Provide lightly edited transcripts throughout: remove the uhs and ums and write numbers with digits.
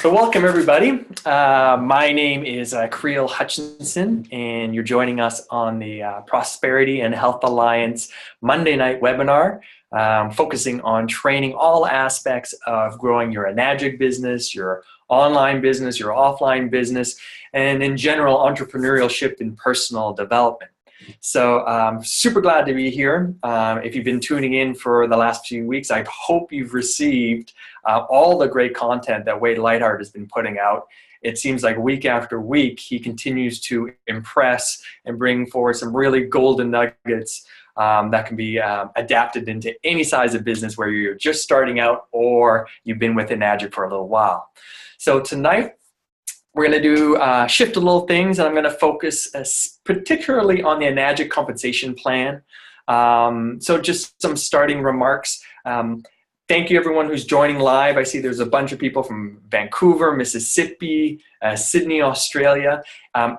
So welcome everybody. My name is Creel Hutchinson, and you're joining us on the Prosperity and Health Alliance Monday night webinar, focusing on training all aspects of growing your ENAGIC business, your online business, your offline business, and in general entrepreneurship and personal development. So super glad to be here. If you've been tuning in for the last few weeks, I hope you've received all the great content that Wade Lightheart has been putting out. It seems like week after week, he continues to impress and bring forward some really golden nuggets that can be adapted into any size of business, where you're just starting out or you've been with ENAGIC for a little while. So tonight, we're going to do shift a little things, and I'm going to focus particularly on the ENAGIC compensation plan. So just some starting remarks. Thank you everyone who's joining live. I see there's a bunch of people from Vancouver, Mississippi, Sydney, Australia.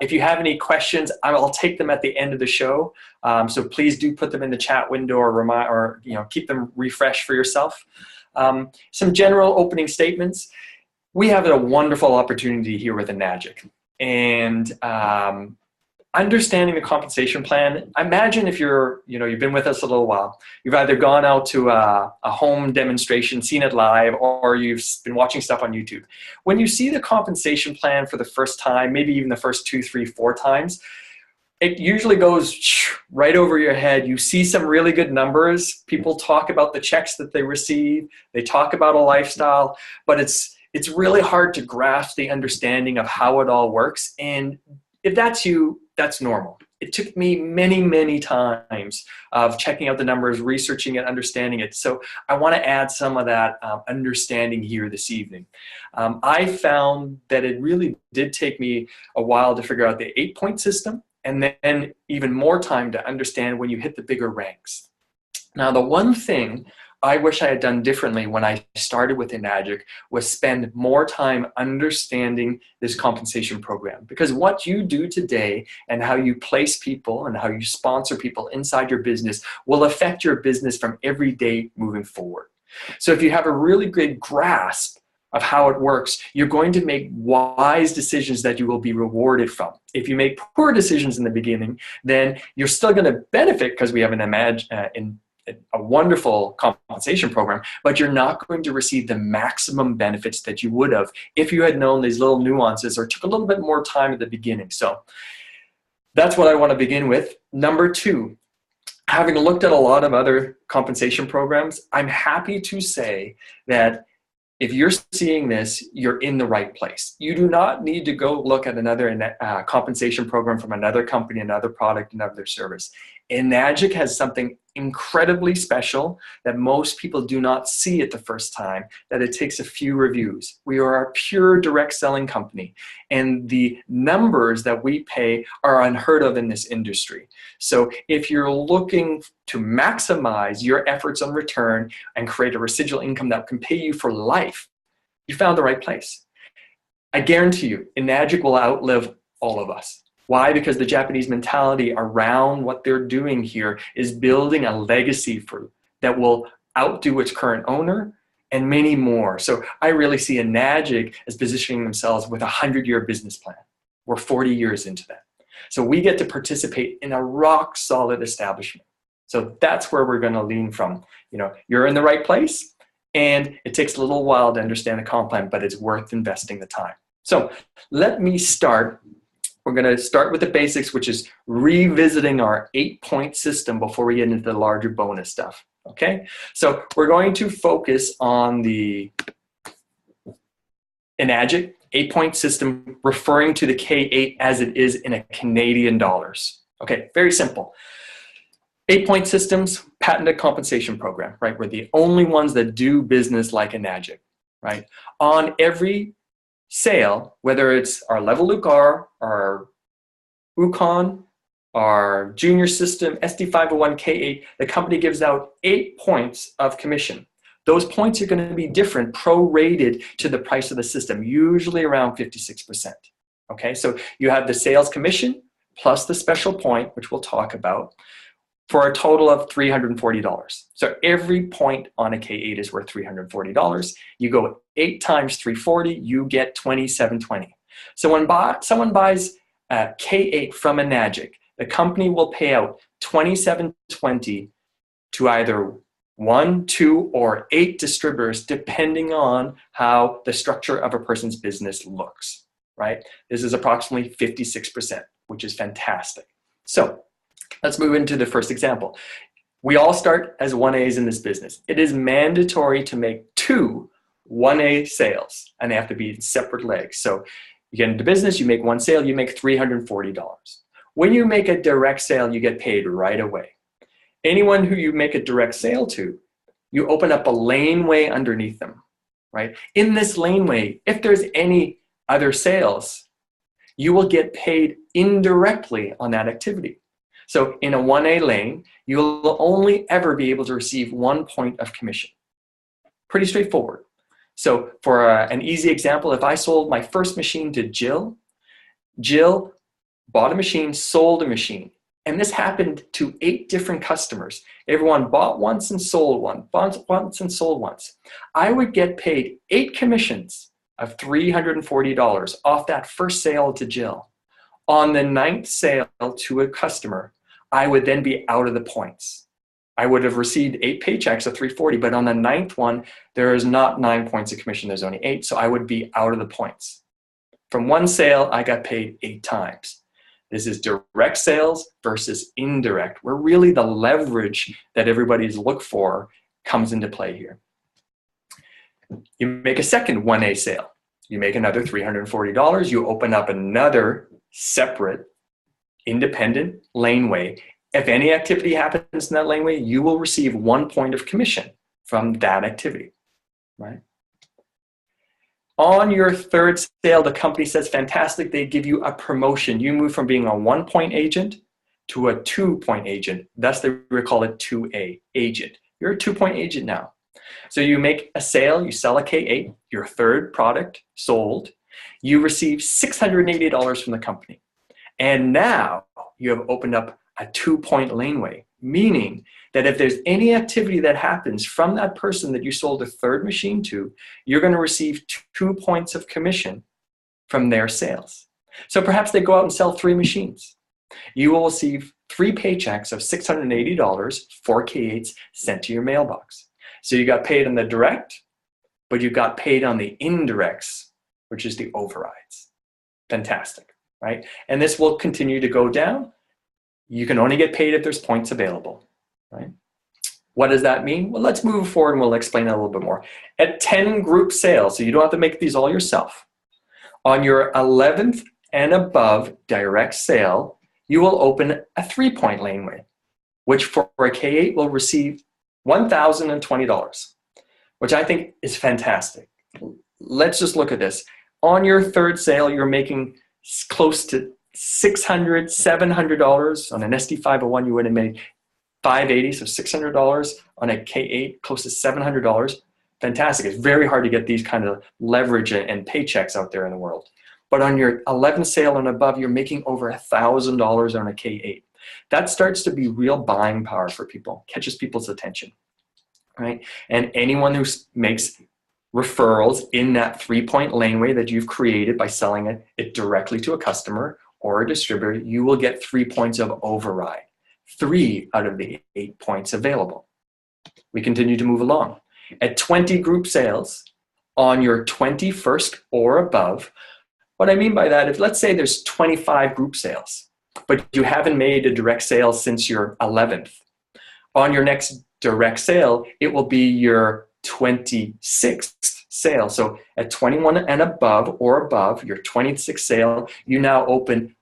If you have any questions, I'll take them at the end of the show. So please do put them in the chat window or keep them refreshed for yourself. Some general opening statements. We have a wonderful opportunity here with ENAGIC, and understanding the compensation plan. Imagine if you've been with us a little while. You've either gone out to a home demonstration, seen it live, or you've been watching stuff on YouTube. When you see the compensation plan for the first time, maybe even the first 2, 3, 4 times, it usually goes right over your head. You see some really good numbers. People talk about the checks that they receive. They talk about a lifestyle, but it's really hard to grasp the understanding of how it all works. And if that's you, that's normal. It took me many, many times of checking out the numbers, researching it, understanding it. So I want to add some of that understanding here this evening. I found that it really did take me a while to figure out the 8-point system, and then even more time to understand when you hit the bigger ranks. Now, the one thing I wish I had done differently when I started with ENAGIC was spend more time understanding this compensation program. Because what you do today and how you place people and how you sponsor people inside your business will affect your business from every day moving forward. So if you have a really good grasp of how it works, you're going to make wise decisions that you will be rewarded from. If you make poor decisions in the beginning, then you're still going to benefit because we have a wonderful compensation program, but you're not going to receive the maximum benefits that you would have if you had known these little nuances or took a little bit more time at the beginning. So that's what I want to begin with. Number 2, having looked at a lot of other compensation programs, I'm happy to say that if you're seeing this, you're in the right place. You do not need to go look at another compensation program from another company, another product, another service. ENAGIC has something incredibly special that most people do not see at the first time, that it takes a few reviews. We are a pure direct selling company, and the numbers that we pay are unheard of in this industry. So if you're looking to maximize your efforts on return and create a residual income that can pay you for life, you found the right place. I guarantee you, ENAGIC will outlive all of us. Why? Because the Japanese mentality around what they're doing here is building a legacy that will outdo its current owner and many more. So I really see ENAGIC as positioning themselves with a 100-year business plan. We're 40 years into that. So we get to participate in a rock-solid establishment. So that's where we're going to lean from. You're in the right place, and it takes a little while to understand the comp plan, but it's worth investing the time. So let me start. We're going to start with the basics, which is revisiting our 8-point system before we get into the larger bonus stuff. Okay? So we're going to focus on the ENAGIC 8-point system, referring to the K8 as it is in a Canadian dollars. Okay, very simple. 8-point systems, patented compensation program, right? We're the only ones that do business like ENAGIC, right? On every sale, whether it's our level Lucar, our Ukon, our junior system, SD501 K8, the company gives out 8 points of commission. Those points are going to be different, prorated to the price of the system, usually around 56%. Okay, so you have the sales commission plus the special point, which we'll talk about. for a total of $340. So every point on a K8 is worth $340. You go 8 times 340, you get $27.20. So when someone buys a K8 from ENAGIC, the company will pay out $27.20 to either 1, 2, or 8 distributors, depending on how the structure of a person's business looks, right? This is approximately 56%, which is fantastic. So let's move into the first example. We all start as 1As in this business. It is mandatory to make 2 1A sales, and they have to be separate legs. So you get into business, you make 1 sale, you make $340. When you make a direct sale, you get paid right away. Anyone who you make a direct sale to, you open up a laneway underneath them, right? In this laneway, if there's any other sales, you will get paid indirectly on that activity. So in a 1A lane, you will only ever be able to receive 1 point of commission. Pretty straightforward. So for an easy example, if I sold my first machine to Jill, Jill bought a machine, sold a machine. And this happened to 8 different customers. Everyone bought once and sold once and sold once. I would get paid 8 commissions of $340 off that first sale to Jill. On the 9th sale to a customer, I would then be out of the points. I would have received 8 paychecks of $340, but on the 9th one, there is not 9 points of commission, there's only 8, so I would be out of the points. From 1 sale, I got paid 8 times. This is direct sales versus indirect, where really the leverage that everybody's looked for comes into play here. You make a second 1A sale. You make another $340. You open up another separate, independent laneway. If any activity happens in that laneway, you will receive 1 point of commission from that activity, right? On your 3rd sale, the company says, fantastic, they give you a promotion. You move from being a 1-point agent to a 2-point agent. Thus, they call it 2A agent. You're a 2-point agent now. So you make a sale, you sell a K8, your 3rd product sold, you receive $680 from the company. And now you have opened up a 2-point laneway, meaning that if there's any activity that happens from that person that you sold a 3rd machine to, you're going to receive 2 points of commission from their sales. So perhaps they go out and sell 3 machines. You will receive 3 paychecks of $680 for K8s sent to your mailbox. So you got paid on the direct, but you got paid on the indirects, which is the overrides. Fantastic, right? And this will continue to go down. You can only get paid if there's points available, right? What does that mean? Well, let's move forward and we'll explain that a little bit more. At 10 group sales, so you don't have to make these all yourself, on your 11th and above direct sale, you will open a 3-point laneway, which for a K8 will receive $1,020, which I think is fantastic. Let's just look at this. On your 3rd sale, you're making close to $600, $700. On an SD501, you would have made $580, so $600. On a K8, close to $700. Fantastic. It's very hard to get these kind of leverage and paychecks out there in the world. But on your 11th sale and above, you're making over $1,000 on a K8. That starts to be real buying power for people, catches people's attention, right? And anyone who makes referrals in that 3-point laneway that you've created by selling it directly to a customer or a distributor, you will get 3 points of override, 3 out of the 8 points available. We continue to move along. At 20 group sales, on your 21st or above, what I mean by that is, let's say there's 25 group sales, but you haven't made a direct sale since your 11th. On your next direct sale, it will be your 26th sale. So at 21 and above or above, your 26th sale, you now open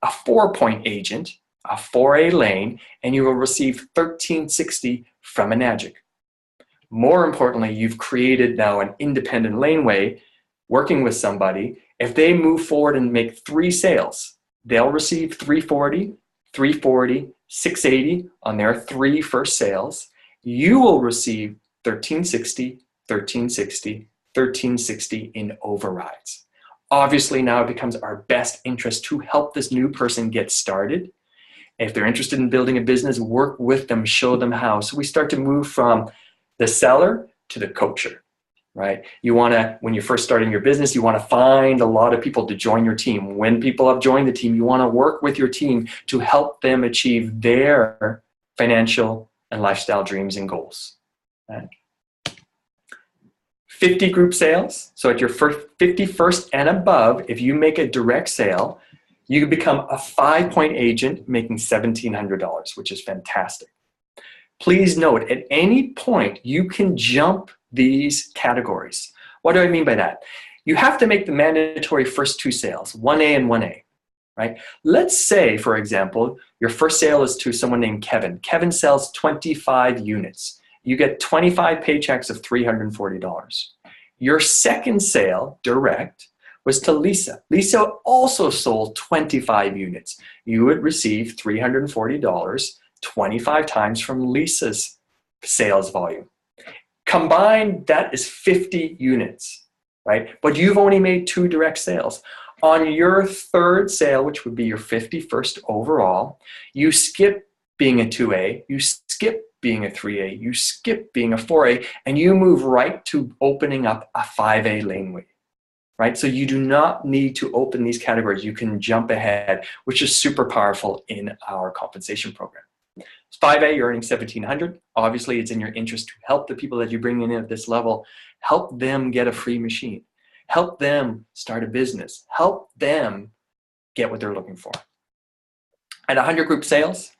a 4-point agent, a 4A lane, and you will receive $1,360 from ENAGIC. More importantly, you've created now an independent laneway working with somebody. If they move forward and make 3 sales, they'll receive $340, $340, $680 on their 3 first sales. You will receive $1,360, $1,360, $1,360 in overrides. Obviously, now it becomes our best interest to help this new person get started. If they're interested in building a business, work with them, show them how. So we start to move from the seller to the coacher, right? You want to, when you're first starting your business, you want to find a lot of people to join your team. When people have joined the team, you want to work with your team to help them achieve their financial and lifestyle dreams and goals. Right? 50 group sales. So at your first 51st and above, if you make a direct sale, you can become a 5-point agent making $1,700, which is fantastic. Please note, at any point, you can jump these categories. What do I mean by that? You have to make the mandatory first 2 sales, 1A and 1A, right? Let's say, for example, your first sale is to someone named Kevin. Kevin sells 25 units. You get 25 paychecks of $340. Your second sale, direct, was to Lisa. Lisa also sold 25 units. You would receive $340 25 times from Lisa's sales volume. Combined, that is 50 units, right? But you've only made 2 direct sales. On your third sale, which would be your 51st overall, you skip being a 2A, you skip being a 3A, you skip being a 4A, and you move right to opening up a 5A laneway, right? So you do not need to open these categories. You can jump ahead, which is super powerful in our compensation program. 5A, you're earning $1,700. Obviously, it's in your interest to help the people that you bring in at this level, help them get a free machine, help them start a business, help them get what they're looking for. At 100 group sales,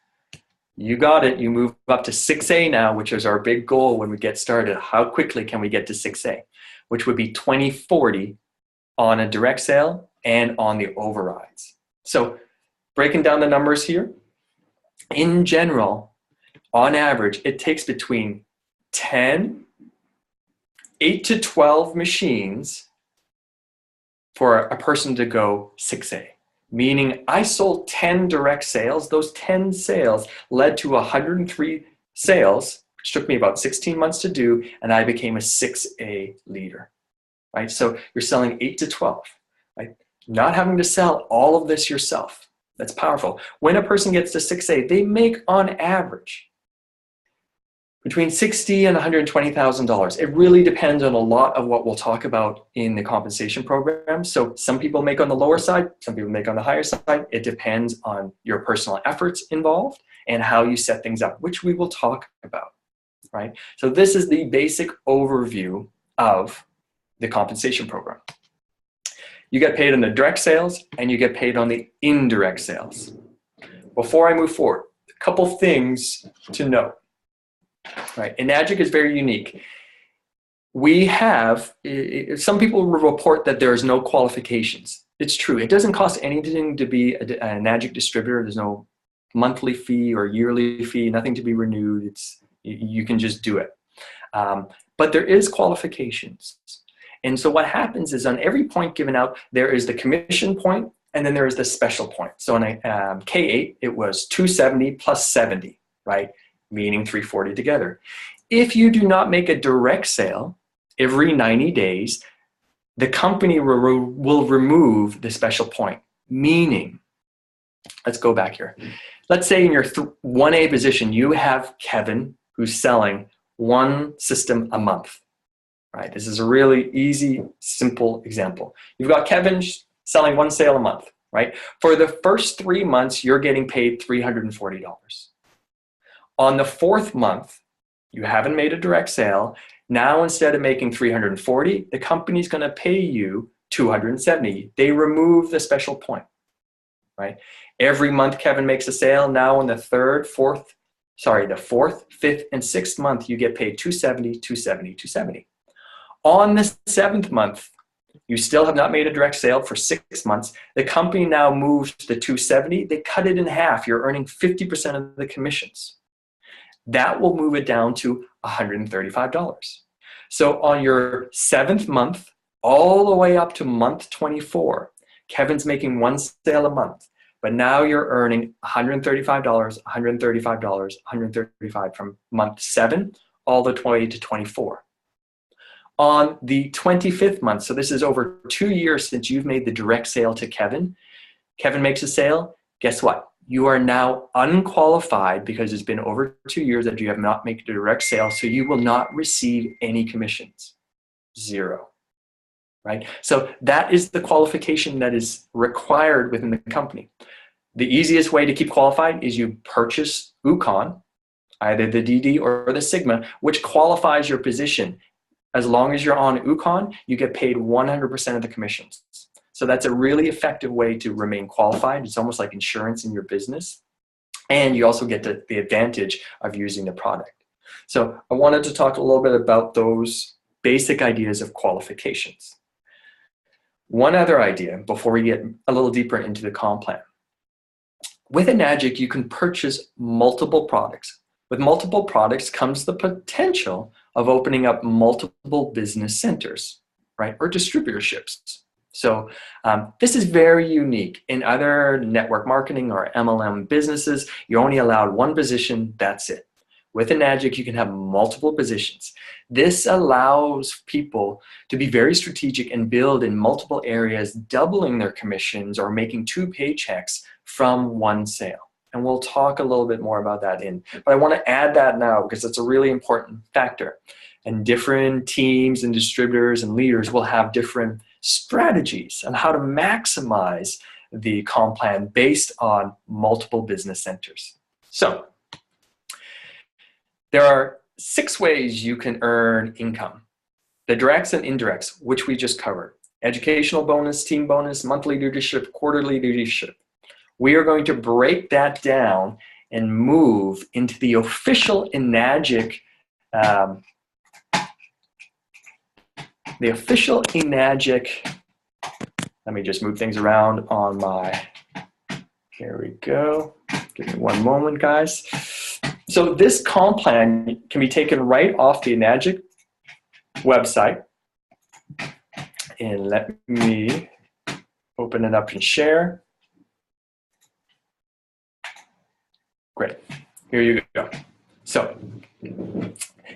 you got it. You move up to 6A now, which is our big goal when we get started. How quickly can we get to 6A, which would be 20/40 on a direct sale and on the overrides. So breaking down the numbers here, in general, on average, it takes between 8 to 12 machines for a person to go 6A. Meaning I sold 10 direct sales. Those 10 sales led to 103 sales, which took me about 16 months to do, and I became a 6A leader, right? So you're selling 8 to 12, right? Not having to sell all of this yourself. That's powerful. When a person gets to 6A, they make on average between $60,000 and $120,000. It really depends on a lot of what we'll talk about in the compensation program. So some people make on the lower side, some people make on the higher side. It depends on your personal efforts involved and how you set things up, which we will talk about, right? So this is the basic overview of the compensation program. You get paid on the direct sales and you get paid on the indirect sales. Before I move forward, a couple things to note. Right, ENAGIC is very unique. We have, some people will report that there's no qualifications. It's true. It doesn't cost anything to be an ENAGIC distributor. There's no monthly fee or yearly fee, nothing to be renewed. You can just do it. But there is qualifications. And so what happens is on every point given out, there is the commission point and then there is the special point. So on a K8, it was 270 plus 70, right? Meaning 340 together. If you do not make a direct sale every 90 days, the company will remove the special point. Meaning, let's go back here. Let's say in your 1A position, you have Kevin who's selling 1 system a month. Right? This is a really easy, simple example. You've got Kevin selling 1 sale a month, right? For the first 3 months, you're getting paid $340. On the 4th month, you haven't made a direct sale. Now, instead of making $340, the company's going to pay you $270. They remove the special point, right? Every month Kevin makes a sale. Now in the 4th, 5th, and 6th month, you get paid $270, $270, $270. On the 7th month, you still have not made a direct sale for 6 months. The company now moves to $270. They cut it in half. You're earning 50% of the commissions. That will move it down to $135. So on your 7th month, all the way up to month 24, Kevin's making 1 sale a month, but now you're earning $135, $135, $135 from month 7 all the way to 24. On the 25th month, so this is over 2 years since you've made the direct sale to Kevin, Kevin makes a sale. Guess what? You are now unqualified because it's been over 2 years that you have not made a direct sale, so you will not receive any commissions. Zero. Right? So that is the qualification that is required within the company. The easiest way to keep qualified is you purchase UConn, either the DD or the Sigma, which qualifies your position. As long as you're on UConn, you get paid 100% of the commissions. So that's a really effective way to remain qualified. It's almost like insurance in your business. And you also get the advantage of using the product. So I wanted to talk a little bit about those basic ideas of qualifications. One other idea before we get a little deeper into the comp plan. With ENAGIC, you can purchase multiple products. With multiple products comes the potential of opening up multiple business centers, right, or distributorships. So this is very unique. In other network marketing or MLM businesses, you're only allowed one position, that's it. With ENAGIC, you can have multiple positions. This allows people to be very strategic and build in multiple areas, doubling their commissions or making 2 paychecks from one sale. And we'll talk a little bit more about that but I want to add that now because it's a really important factor. And different teams and distributors and leaders will have different strategies on how to maximize the comp plan based on multiple business centers. So there are 6 ways you can earn income. The directs and indirects, which we just covered. Educational bonus, team bonus, monthly leadership, quarterly leadership. We are going to break that down and move into the official ENAGIC, let me just move things around on my, here we go. Give me one moment, guys. So this comp plan can be taken right off the ENAGIC website. And let me open it up and share. Great, here you go. So,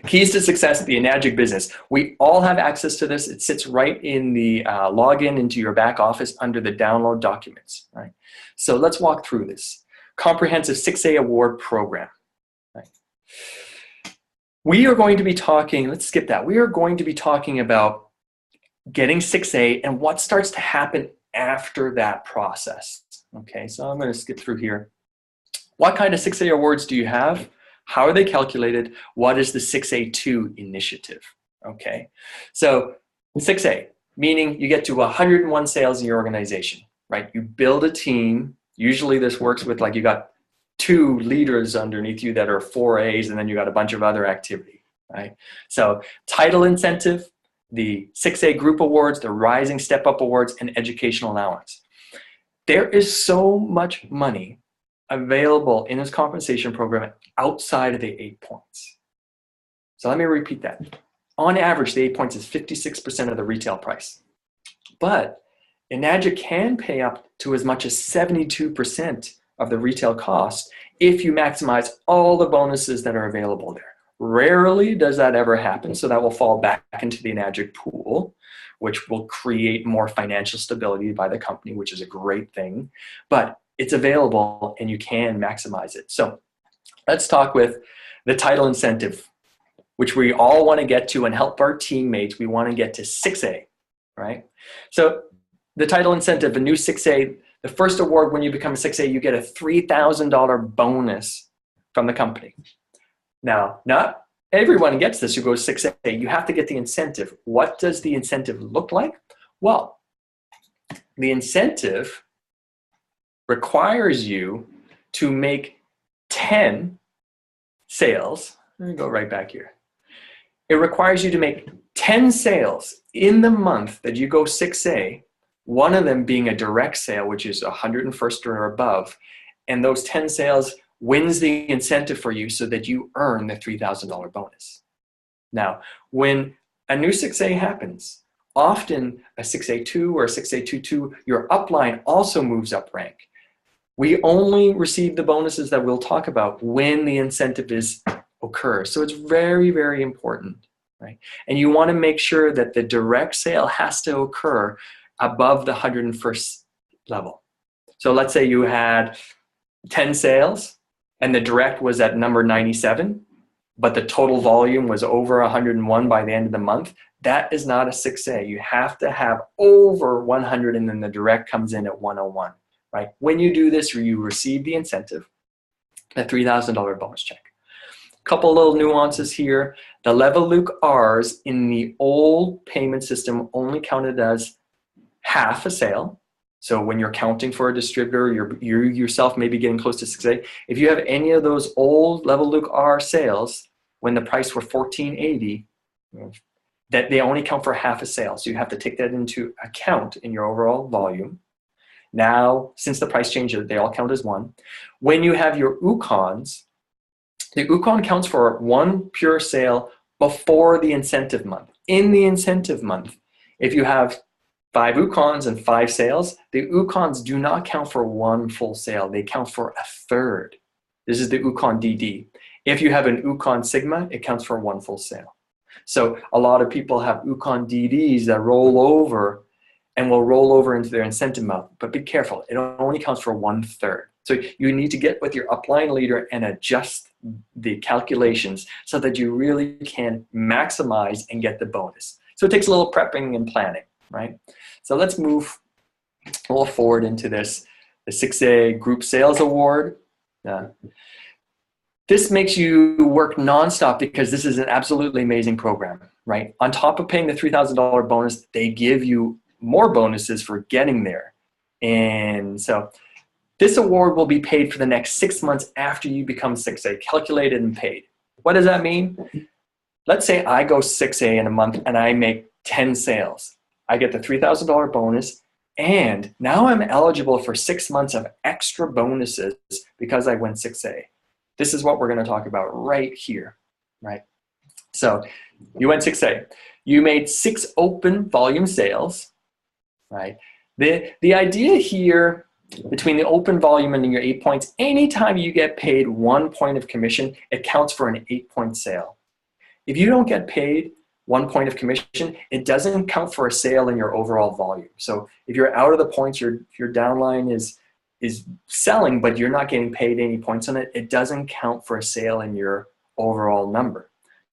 keys to success, the ENAGIC business. We all have access to this. It sits right in the login into your back office under the download documents, right? So let's walk through this. Comprehensive 6A award program, right? We are going to be talking, let's skip that. We are going to be talking about getting 6A and what starts to happen after that process. Okay, so I'm going to skip through here. What kind of 6A awards do you have? How are they calculated? What is the 6A2 initiative? Okay, so 6A, meaning you get to 101 sales in your organization, right? You build a team. Usually this works with like you got 2 leaders underneath you that are 4As and then you got a bunch of other activity, right? So title incentive, the 6A group awards, the rising step up awards, and educational allowance. There is so much money available in this compensation program outside of the 8 points. So let me repeat that. On average, the 8 points is 56% of the retail price. But ENAGIC can pay up to as much as 72% of the retail cost if you maximize all the bonuses that are available there. Rarely does that ever happen, so that will fall back into the ENAGIC pool, which will create more financial stability by the company, which is a great thing. But it's available and you can maximize it. So let's talk with the title incentive, which we all want to get to and help our teammates. We want to get to 6A, right? So the title incentive, a new 6A, the first award when you become a 6A, you get a $3,000 bonus from the company. Now, not everyone gets this who goes 6A. You have to get the incentive. What does the incentive look like? Well, the incentive requires you to make 10 sales. Let me go right back here. It requires you to make 10 sales in the month that you go 6A, one of them being a direct sale, which is 101st or above, and those 10 sales wins the incentive for you so that you earn the $3,000 bonus. Now, when a new 6A happens, often a 6A2 or a 6A22, your upline also moves up rank. We only receive the bonuses that we'll talk about when the incentive occurs. So it's very, very important, right? And you want to make sure that the direct sale has to occur above the 101st level. So let's say you had 10 sales and the direct was at number 97, but the total volume was over 101 by the end of the month, that is not a 6A. You have to have over 100 and then the direct comes in at 101, right? When you do this, you receive the incentive, a $3,000 bonus check. Couple little nuances here. The Leveluke R's in the old payment system only counted as half a sale. So when you're counting for a distributor, you yourself may be getting close to 6A. If you have any of those old Leveluke R sales, when the price were $14.80, that they only count for half a sale. So you have to take that into account in your overall volume. Now, since the price changed, they all count as one. When you have your UCONs, the UCON counts for one pure sale before the incentive month. In the incentive month, if you have 5 UCONs and 5 sales, the UCONs do not count for one full sale. They count for a third. This is the UCON DD. If you have an UCON Sigma, it counts for one full sale. So a lot of people have UCON DDs that roll over and will roll over into their incentive month. But be careful, it only counts for 1/3. So you need to get with your upline leader and adjust the calculations so that you really can maximize and get the bonus. So it takes a little prepping and planning, right? So let's move a little forward into this, the 6A Group Sales Award. This makes you work nonstop because this is an absolutely amazing program, right? On top of paying the $3,000 bonus, they give you more bonuses for getting there. And so this award will be paid for the next 6 months after you become 6A, calculated and paid. What does that mean? Let's say I go 6A in a month and I make 10 sales. I get the $3,000 bonus, and now I'm eligible for 6 months of extra bonuses because I went 6A. This is what we're going to talk about right here, right? So you went 6A. You made 6 open volume sales, right? The idea here between the open volume and your 8 points, anytime you get paid 1 point of commission, it counts for an 8-point sale. If you don't get paid 1 point of commission, it doesn't count for a sale in your overall volume. So if you're out of the points, your downline is selling, but you're not getting paid any points on it, it doesn't count for a sale in your overall number.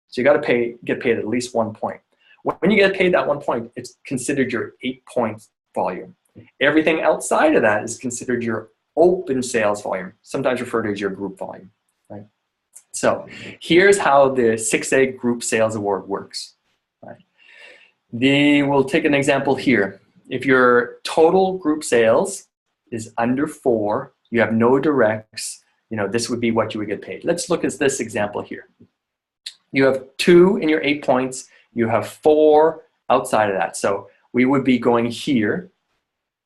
So you got to get paid at least 1 point. When you get paid that 1 point, it's considered your 8-point volume. Everything outside of that is considered your open sales volume, sometimes referred to as your group volume, right? So here's how the 6A Group Sales Award works, right? We'll take an example here. If your total group sales is under 4, you have no directs, this would be what you would get paid. Let's look at this example here. You have 2 in your 8 points, you have 4 outside of that. So we would be going here,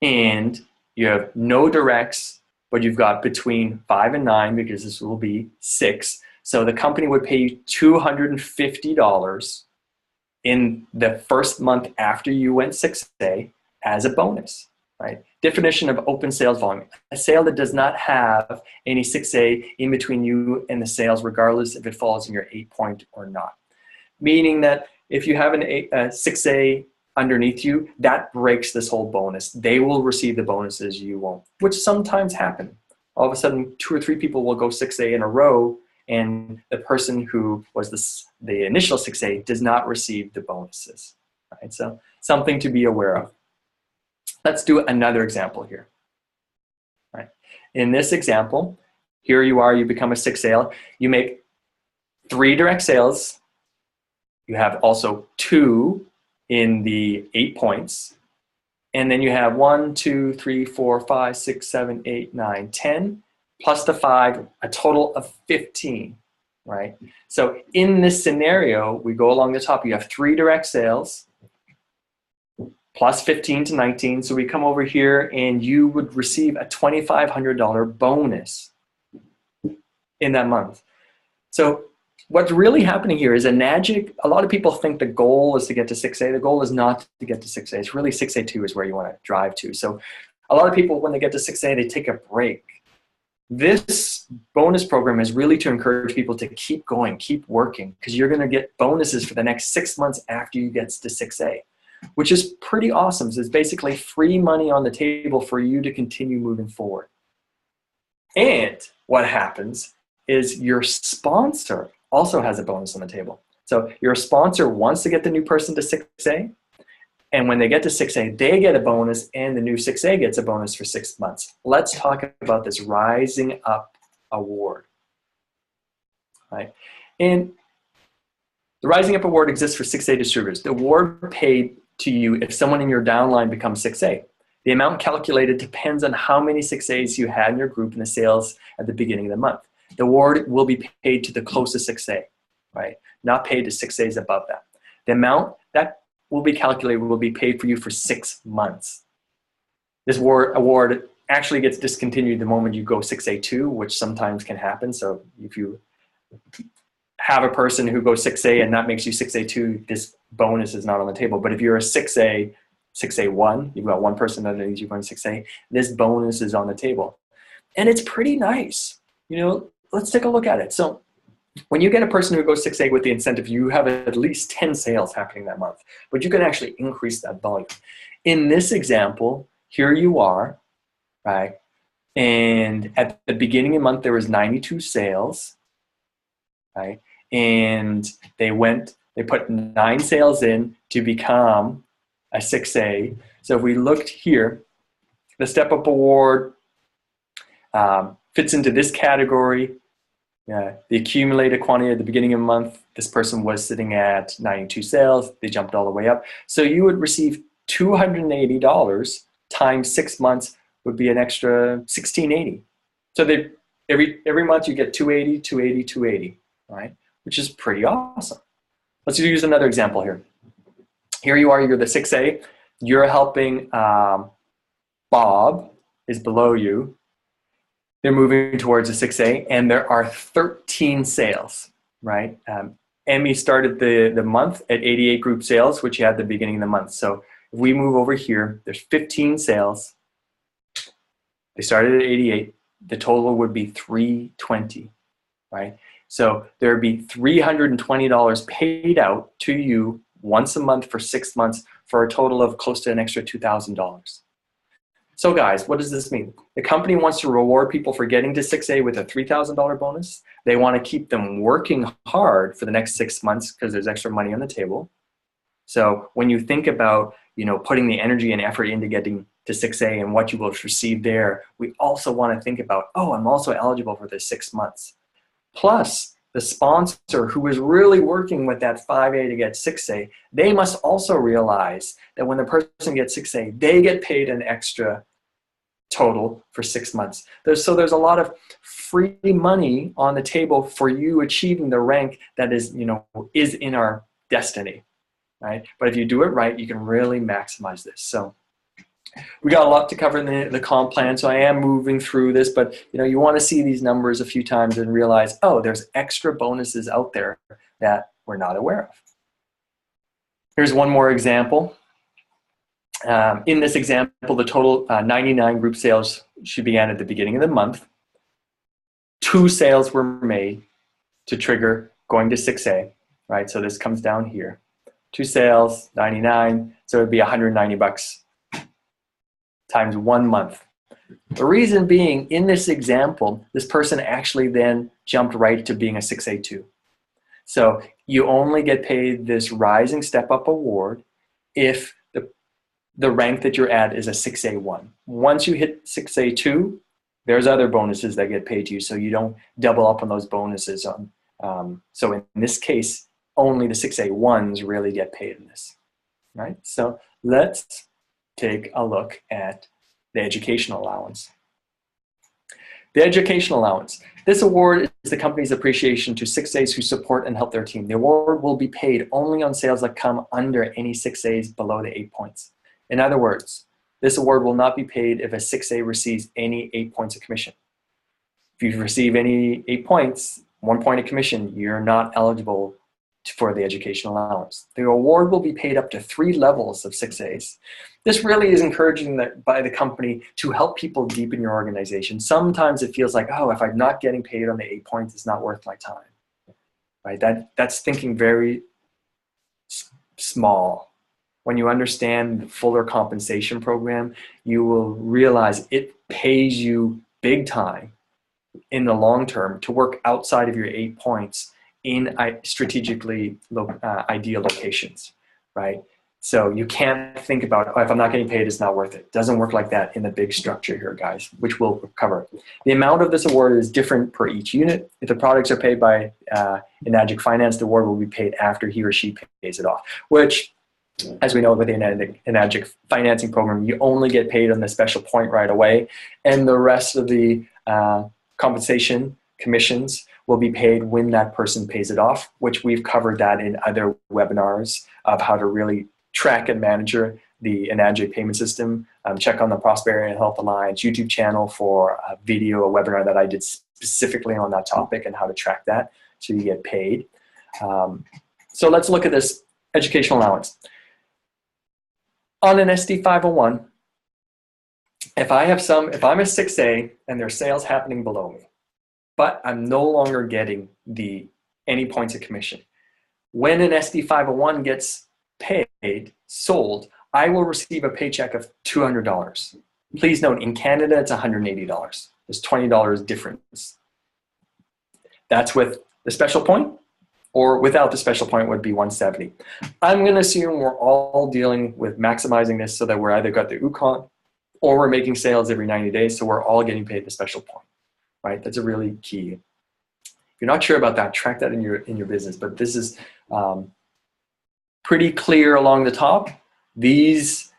and you have no directs, but you've got between 5 and 9 because this will be 6. So the company would pay you $250 in the first month after you went 6A as a bonus, right? Definition of open sales volume: a sale that does not have any 6A in between you and the sales, regardless if it falls in your 8-point or not. Meaning that if you have a 6A underneath you, that breaks this whole bonus. They will receive the bonuses, you won't, which sometimes happen. All of a sudden, 2 or 3 people will go 6A in a row, and the person who was the initial 6A does not receive the bonuses, right? So something to be aware of. Let's do another example here, right? In this example, here you are, you become a 6A, you make 3 direct sales, you have also 2 in the 8 points, and then you have 1, 2, 3, 4, 5, 6, 7, 8, 9, 10, plus the 5, a total of 15, right? So in this scenario, we go along the top, you have 3 direct sales, plus 15 to 19, so we come over here and you would receive a $2,500 bonus in that month. So what's really happening here is ENAGIC, a lot of people think the goal is to get to 6A. The goal is not to get to 6A. It's really 6A2 is where you want to drive to. So a lot of people, when they get to 6A, they take a break. This bonus program is really to encourage people to keep going, keep working, because you're going to get bonuses for the next 6 months after you get to 6A, which is pretty awesome. So it's basically free money on the table for you to continue moving forward. And what happens is your sponsor also has a bonus on the table. So your sponsor wants to get the new person to 6A, and when they get to 6A, they get a bonus, and the new 6A gets a bonus for 6 months. Let's talk about this Rising Up Award. Right? And the Rising Up Award exists for 6A distributors. The award paid to you if someone in your downline becomes 6A. The amount calculated depends on how many 6As you had in your group and the sales at the beginning of the month. The award will be paid to the closest 6A, right? Not paid to 6As above that. The amount that will be calculated will be paid for you for 6 months. This award actually gets discontinued the moment you go 6A2, which sometimes can happen. So if you have a person who goes 6A and that makes you 6A2, this bonus is not on the table. But if you're a 6A, 6A1, you've got one person underneath you going 6A, this bonus is on the table. And it's pretty nice. You know, let's take a look at it. So when you get a person who goes 6A with the incentive, you have at least 10 sales happening that month, but you can actually increase that volume. In this example, here you are, right? And at the beginning of the month, there was 92 sales, right? And they put 9 sales in to become a 6A. So if we looked here, the Step Up Award fits into this category. The accumulated quantity at the beginning of the month, this person was sitting at 92 sales. They jumped all the way up. So you would receive $280 times 6 months would be an extra $1,680. So every month you get 280, 280, 280, right? Which is pretty awesome. Let's use another example here. Here you are, you're the 6A. You're helping Bob is below you. They're moving towards a 6A, and there are 13 sales, right? Emmy started the month at 88 group sales, which you had at the beginning of the month. So if we move over here, there's 15 sales. They started at 88. The total would be 320, right? So there would be $320 paid out to you once a month for 6 months for a total of close to an extra $2,000. So guys, what does this mean? The company wants to reward people for getting to 6A with a $3,000 bonus. They want to keep them working hard for the next 6 months because there's extra money on the table. So when you think about, you know, putting the energy and effort into getting to 6A and what you will receive there, we also want to think about, oh, I'm also eligible for this 6 months. Plus, the sponsor who is really working with that 5A to get 6A, they must also realize that when the person gets 6A, they get paid an extra total for 6 months. So there's a lot of free money on the table for you achieving the rank that is, you know, is in our destiny, right? But if you do it right, you can really maximize this. So we got a lot to cover in the comp plan, so I am moving through this, but you know, you want to see these numbers a few times and realize, oh, there's extra bonuses out there that we're not aware of. Here's one more example. In this example, the total 99 group sales should begin at the beginning of the month. 2 sales were made to trigger going to 6A, right? So this comes down here. 2 sales, 99, so it would be $190 times 1 month. The reason being, in this example, this person actually then jumped right to being a 6A2. So you only get paid this Rising Step Up Award if the rank that you're at is a 6A1. Once you hit 6A2, there's other bonuses that get paid to you, so you don't double up on those bonuses. So in this case, only the 6A1s really get paid in this, right? So let's take a look at the education allowance. The education allowance. This award is the company's appreciation to 6As who support and help their team. The award will be paid only on sales that come under any 6As below the 8 points. In other words, this award will not be paid if a 6A receives any 8 points of commission. If you receive any 8 points, 1 point of commission, you're not eligible for the education allowance. The award will be paid up to 3 levels of 6As. This really is encouraging by the company to help people deepen your organization. Sometimes it feels like, oh, if I'm not getting paid on the 8 points, it's not worth my time, right? That's thinking very small. When you understand the fuller compensation program, you will realize it pays you big time in the long term to work outside of your 8 points in strategically ideal locations, right? So you can't think about, oh, if I'm not getting paid, it's not worth it. It doesn't work like that in the big structure here, guys, which we'll cover. The amount of this award is different per each unit. If the products are paid by ENAGIC Finance, the award will be paid after he or she pays it off, which, as we know with the ENAGIC financing program, you only get paid on the special point right away, and the rest of the compensation commissions will be paid when that person pays it off, which we've covered that in other webinars of how to really track and manage the ENAGIC payment system. Check on the Prosperity and Health Alliance YouTube channel for a video, a webinar that I did specifically on that topic and how to track that so you get paid. So let's look at this educational allowance. On an SD 501, if I'm a 6A and there's sales happening below me, but I'm no longer getting any points of commission, when an SD 501 gets paid, sold, I will receive a paycheck of $200. Please note, in Canada, it's $180. There's $20 difference. That's with the special point, or without the special point would be $170. I'm going to assume we're all dealing with maximizing this so that we're either got the UConn or we're making sales every 90 days, so we're all getting paid the special point, right? That's a really key. If you're not sure about that, track that in your business, but this is pretty clear along the top. These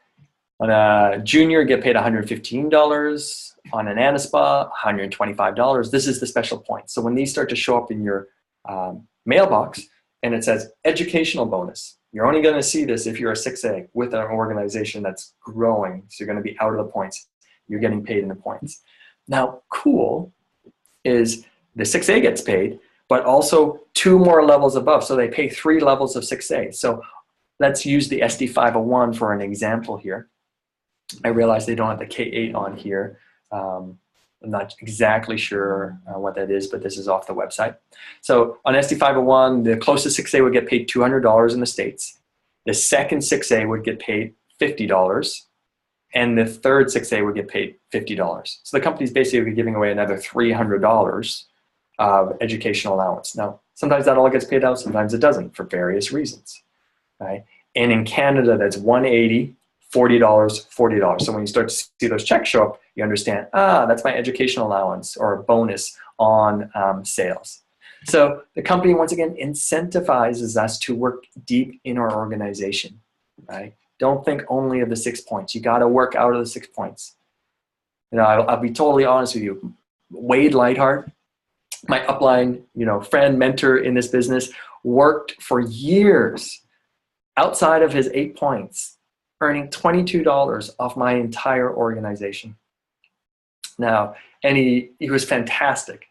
on a junior get paid $115, on an ANASPA $125. This is the special point. So when these start to show up in your mailbox and it says educational bonus, you're only going to see this if you're a 6A with an organization that's growing. So you're going to be out of the points. You're getting paid in the points. Now, cool is the 6A gets paid, but also 2 more levels above. So they pay 3 levels of 6A. So let's use the SD 501 for an example here. I realize they don't have the K8 on here. I'm not exactly sure what that is, but this is off the website. So on SD 501, the closest 6A would get paid $200 in the States. The second 6A would get paid $50. And the third 6A would get paid $50. So the company's basically giving away another $300 of educational allowance. Now, sometimes that all gets paid out, sometimes it doesn't for various reasons, right? And in Canada, that's $180, $40, $40. So when you start to see those checks show up, you understand, that's my educational allowance or a bonus on sales. So the company, once again, incentivizes us to work deep in our organization, right? Don't think only of the 6 points. You got to work out of the 6 points. You know, I'll be totally honest with you. Wade Lightheart, my upline, friend, mentor in this business, worked for years outside of his 8 points, earning $22 off my entire organization. Now, and he was fantastic.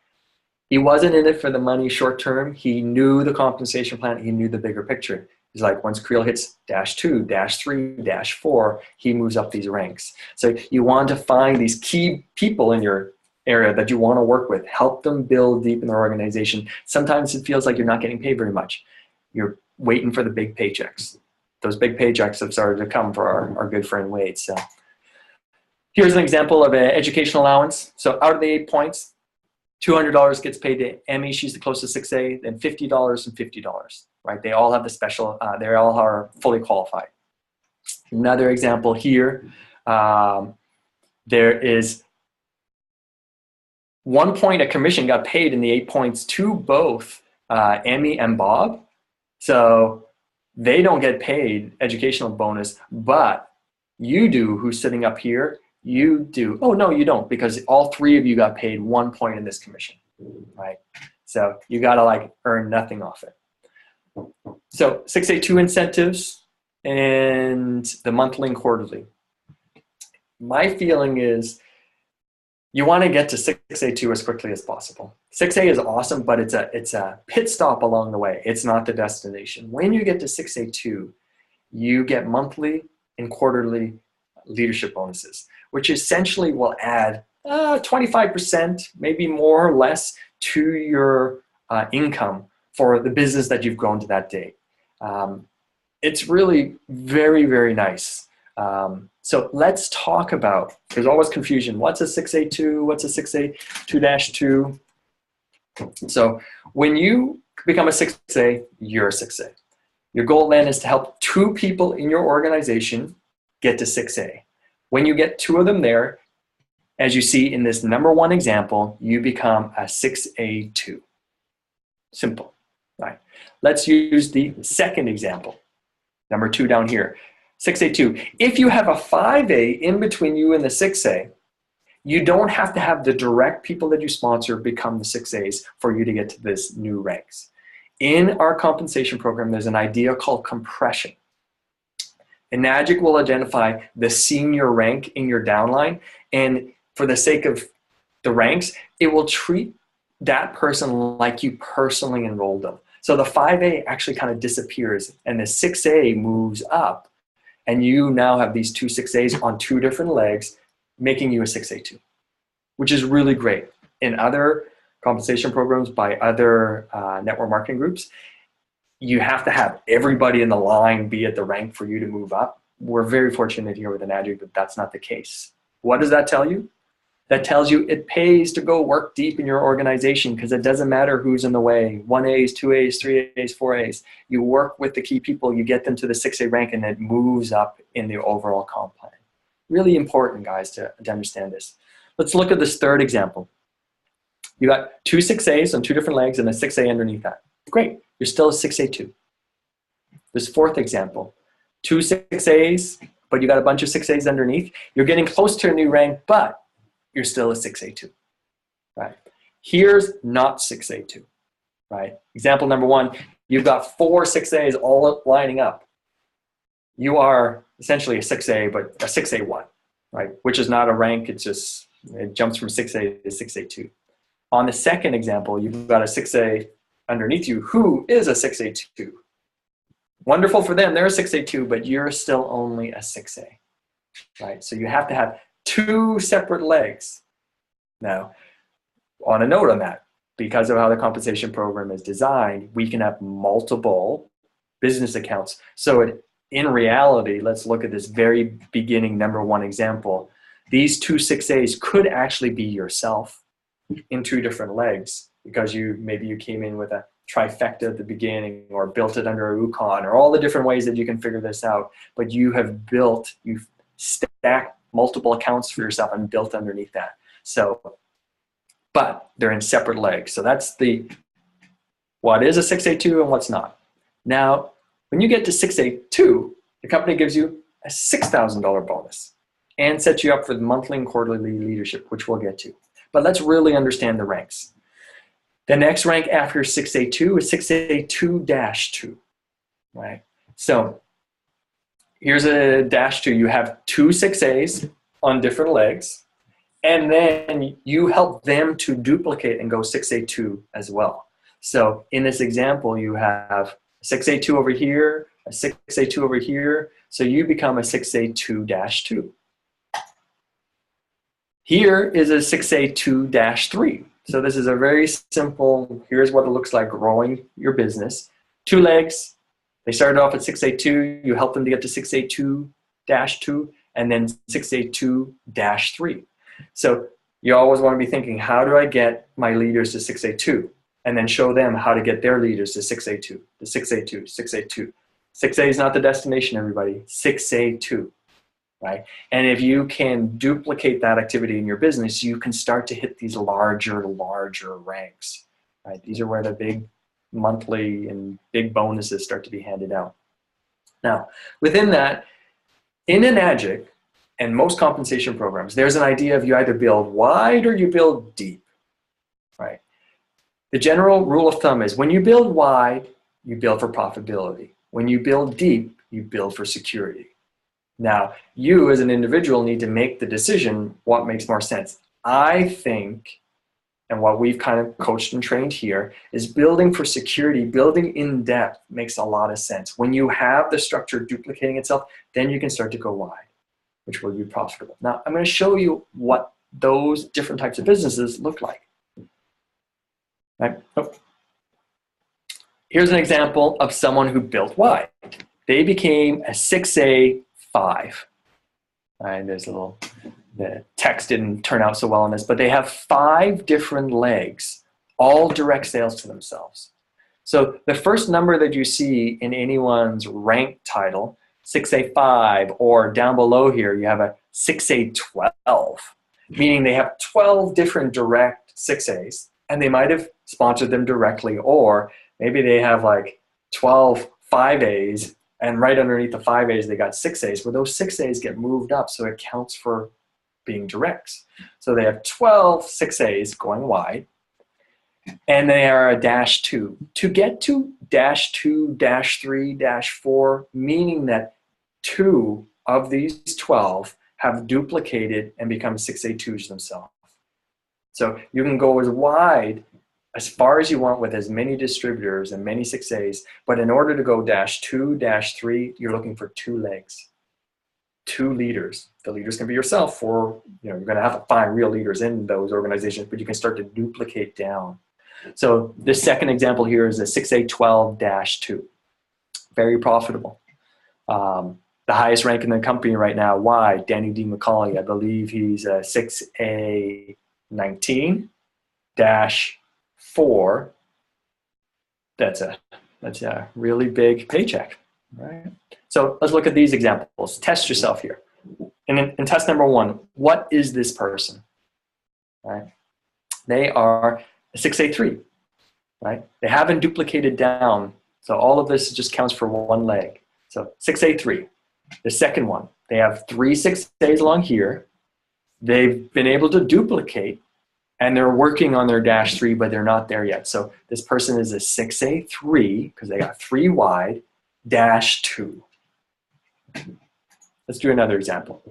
He wasn't in it for the money short term. He knew the compensation plan. He knew the bigger picture. He's like, once Creel hits -2, -3, -4, he moves up these ranks. So you want to find these key people in your area that you want to work with, help them build deep in their organization. Sometimes it feels like you're not getting paid very much. You're waiting for the big paychecks. Those big paychecks have started to come for our good friend Wade. So here's an example of an educational allowance. So out of the 8 points, $200 gets paid to Emmy. She's the closest 6A, then $50 and $50, right? They all have the special, they all are fully qualified. Another example here, there is 1 point of commission got paid in the 8 points to both Emmy and Bob. So they don't get paid educational bonus, but you do, who's sitting up here, you do. Oh, no, you don't, because all 3 of you got paid 1 point in this commission, right? So you got to earn nothing off it. So 6A2 incentives and the monthly and quarterly. My feeling is you want to get to 6A2 as quickly as possible. 6A is awesome, but it's a pit stop along the way. It's not the destination. When you get to 6A2, you get monthly and quarterly leadership bonuses, which essentially will add 25%, maybe more or less, to your income for the business that you've grown to that date. It's really very, very nice. So let's talk about, there's always confusion. What's a 6A2? What's a 6A2-2? So when you become a 6A, you're a 6A. Your goal then is to help 2 people in your organization get to 6A. When you get 2 of them there, as you see in this number 1 example, you become a 6A2. Simple, right? Let's use the second example, number 2 down here. 6A2. If you have a 5A in between you and the 6A, you don't have to have the direct people that you sponsor become the 6As for you to get to this new ranks. In our compensation program, there's an idea called compression. ENAGIC will identify the senior rank in your downline, and for the sake of the ranks, it will treat that person like you personally enrolled them. So the 5A actually kind of disappears, and the 6A moves up, and you now have these 2 6As on 2 different legs, making you a 6A2, which is really great. In other compensation programs by other network marketing groups, you have to have everybody in the line be at the rank for you to move up. We're very fortunate here with ENAGIC that that's not the case. What does that tell you? That tells you it pays to go work deep in your organization, because it doesn't matter who's in the way. 1As, 2As, 3As, 4As. You work with the key people, you get them to the 6A rank, and it moves up in the overall comp plan. Really important, guys, to understand this. Let's look at this third example. You got 2 6As on 2 different legs and a 6A underneath that. Great, you're still a 6A2. This fourth example, 2 6As, but you got a bunch of 6As underneath. You're getting close to a new rank, but you're still a 6A2, right? Here's not 6A2, right? Example number 1, you've got 4 6As all lining up. You are essentially a 6A, but a 6A1, right? Which is not a rank, it's just, it jumps from 6A to 6A2. On the second example, you've got a 6A underneath you who is a 6A2. Wonderful for them, they're a 6A2, but you're still only a 6A, right? So you have to have 2 separate legs. Now, on a note on that, because of how the compensation program is designed, we can have multiple business accounts. So in reality, let's look at this very beginning number 1 example. These 2 6As could actually be yourself in 2 different legs, because maybe you came in with a trifecta at the beginning, or built it under a UConn, or all the different ways that you can figure this out. But you've stacked multiple accounts for yourself and built underneath that. So, but they're in separate legs. So that's what is a 6A2 and what's not. Now, when you get to 6A2, the company gives you a $6,000 bonus and sets you up for the monthly and quarterly leadership, which we'll get to. But let's really understand the ranks. The next rank after 6A2 is 6A2-2, right? So here's a -2. You have 2 6As on different legs, and then you help them to duplicate and go 6A2 as well. So in this example, you have 6A2 over here, a 6A2 over here, so you become a 6A2-2. Here is a 6A2-3. So this is a very simple, here's what it looks like growing your business. 2 legs, they started off at 6A2, you help them to get to 6A2-2, and then 6A2-3. So you always want to be thinking, how do I get my leaders to 6A2? And then show them how to get their leaders to 6A2, to 6A2, 6A2. 6A is not the destination, everybody, 6A2. Right? And if you can duplicate that activity in your business, you can start to hit these larger ranks. Right? These are where the big monthly and big bonuses start to be handed out. Now, within that, in ENAGIC and most compensation programs, there's an idea of you either build wide or you build deep. Right? The general rule of thumb is when you build wide, you build for profitability. When you build deep, you build for security. Now, you as an individual need to make the decision what makes more sense. I think, and what we've kind of coached and trained here, is building for security, building in depth makes a lot of sense. When you have the structure duplicating itself, then you can start to go wide, which will be profitable. Now, I'm going to show you what those different types of businesses look like. Right? Oh. Here's an example of someone who built wide. They became a 6A5. And there's a little, the text didn't turn out so well on this, but they have 5 different legs, all direct sales to themselves. So the first number that you see in anyone's rank title, 6A5, or down below here, you have a 6A12, meaning they have 12 different direct 6As, and they might have sponsored them directly, or maybe they have like 12 5As, and right underneath the 5As, they got 6As, where those 6As get moved up, so it counts for being directs. So they have 12 6As going wide, and they are a -2. To get to -2, -3, -4, meaning that 2 of these 12 have duplicated and become 6A2s themselves. So you can go as wide as far as you want with as many distributors and many 6As, but in order to go -2, -3, you're looking for 2 legs, 2 leaders. The leaders can be yourself, or you're going to have to find real leaders in those organizations, but you can start to duplicate down. So this second example here is a 6A12-2. Very profitable. The highest rank in the company right now, why? Danny D. McCauley, I believe he's a 6A19-4. That's a really big paycheck, right? So let's look at these examples. Test yourself here. And in test number 1, what is this person? Right? They are 6A3, right? They haven't duplicated down, so all of this just counts for 1 leg. So 6A3, the second one, they have 3 6As along here. They've been able to duplicate, and they're working on their -3, but they're not there yet. So this person is a 6A3, because they got 3 wide, -2. Let's do another example.